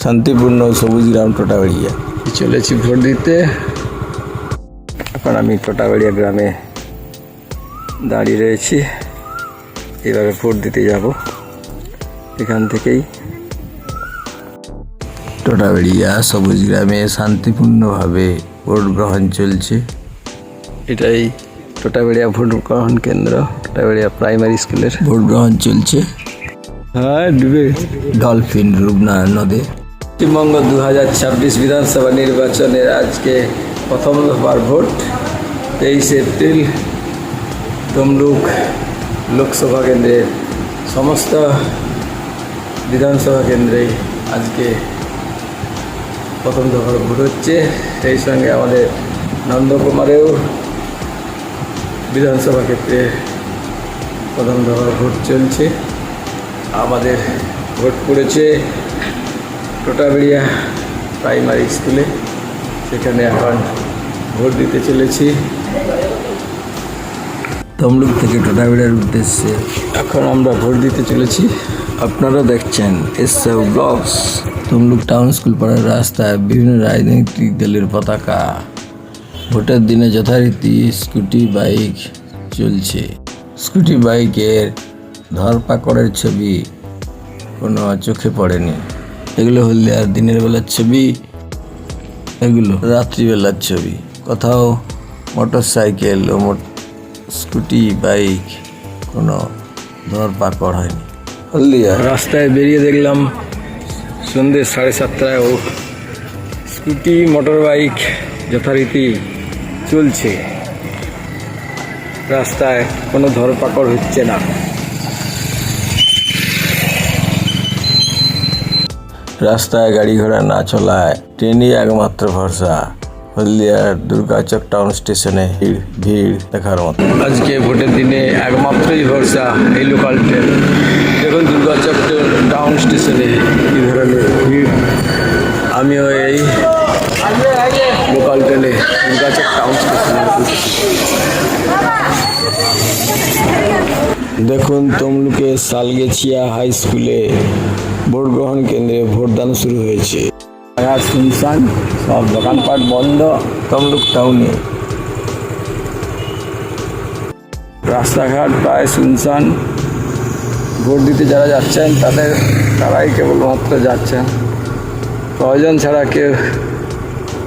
শান্তিপূর্ণ সবুজ গ্রাম টোটাবাড়িয়া চলেছি ভোট দিতে। এখন আমি টোটাবাড়িয়া গ্রামে দাঁড়িয়ে রয়েছি, এবারে ভোট দিতে যাব। এখান থেকেই টোটাবাড়িয়া সবুজ গ্রামে শান্তিপূর্ণভাবে ভোট গ্রহণ চলছে। এটাই টোটাবাড়িয়া ভোট গ্রহণ কেন্দ্র, টোটাবাড়িয়া প্রাইমারি স্কুলের ভোট গ্রহণ চলছে। হ্যাঁ, ডুবে ডলফিন রূপনা নদে। পশ্চিমবঙ্গ 2026 বিধানসভা নির্বাচনের আজকে প্রথম দফার ভোট 23 এপ্রিল। তমলুক লোকসভা কেন্দ্রের সমস্ত বিধানসভা কেন্দ্রে আজকে প্রথম দফার ভোট হচ্ছে। সেই সঙ্গে আমাদের নন্দকুমারেও বিধানসভা ক্ষেত্রে প্রথম দফার ভোট চলছে। আমাদের ভোট পড়েছে টোটাবাড়িয়া প্রাইমারি স্কুলে, সেখানে এখন ভোট দিতে চলেছি। তমলুক থেকে টোটাবাড়িয়ার উদ্দেশ্যে এখন আমরা ভোট দিতে চলেছি। আপনারা দেখছেন SF blogs. Tamluk town school পাড়ার রাস্তায় বিভিন্ন রাজনৈতিক দলের পতাকা। ভোটের দিনে যথারীতি স্কুটি বাইক চলছে। স্কুটি বাইকের ধরপাকড়ের ছবি কোনো চোখে পড়েনি। এগুলো হলদিয়ার দিনের বেলার ছবি, এগুলো রাত্রিবেলার ছবি। কোথাও মোটর সাইকেল ও স্কুটি বাইক কোনো ধরপাকড় হয়নি। হলদিয়া রাস্তায় বেরিয়ে দেখলাম সন্ধ্যে 7:30টায় ও স্কুটি মোটর বাইক যথারীতি চলছে। রাস্তায় কোনো ধরপাকড় হচ্ছে না। রাস্তায় গাড়ি ঘোড়া না চলায় ট্রেনই একমাত্র ভরসা। হলদিয়ার দুর্গাচক টাউন স্টেশনে ভিড় দেখার মতো। আজকে ভোটের দিনে একমাত্রই ভরসা এই লোকাল ট্রেন। দেখুন দুর্গাচক টাউন স্টেশনে কী ধরনের ভিড়। আমিও এই লোকাল ট্রেনে দুর্গাচক টাউন স্টেশনে। দেখুন তমলুকের শালগেছিয়া হাই স্কুলে ভোট গ্রহণ কেন্দ্রে ভোটদান শুরু হয়েছে। শুনশান, সব দোকানপাট বন্ধ তমলুক টাউনে। রাস্তাঘাট প্রায় শুনশান। ভোট দিতে যারা যাচ্ছেন তারাই কেবলমাত্র যাচ্ছেন, প্রয়োজন ছাড়া কেউ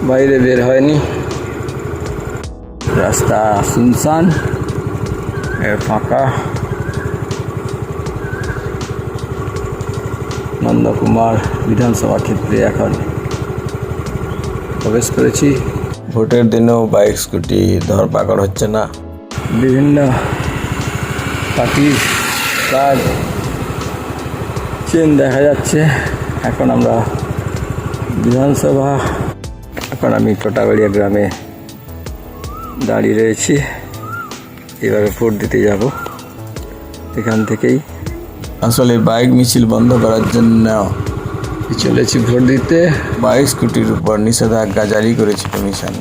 বাইরে বের হয়নি। রাস্তা শুনশান, ফাঁকা। নন্দকুমার বিধানসভা ক্ষেত্রে এখন প্রবেশ করেছি। ভোটের দিনেও বাইক স্কুটি ধরপাকড় হচ্ছে না। বিভিন্ন পার্টির কাজ চেন দেখা যাচ্ছে। এখন আমরা বিধানসভা, এখন আমি টোটাবাড়িয়া গ্রামে দাঁড়িয়ে রয়েছি, এবারে ভোট দিতে যাব। এখান থেকেই আসলে বাইক মিছিল বন্ধ করার জন্য চলেছি ভোট দিতে। বাইক স্কুটির উপর নিষেধাজ্ঞা জারি করেছে কমিশন।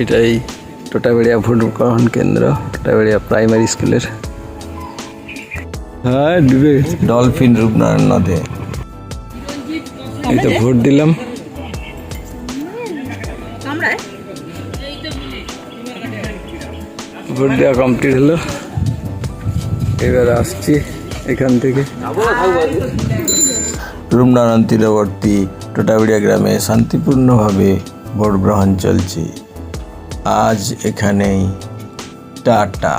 এটাই টোটাবাড়িয়া ভোট গ্রহণ কেন্দ্র, টোটাবাড়িয়া প্রাইমারি স্কুলের। হ্যাঁ, ডুবে ডলফিন রূপনা নদে। এই তো ভোট দিলাম। ভোট দেওয়া কমপ্লিট হলো, এবার আসছি এখান থেকে। রূপনারায়ণ তীরবর্তী টোটাবাড়িয়া গ্রামে শান্তিপূর্ণভাবে ভোট গ্রহণ চলছে। আজ এখানেই টাটা।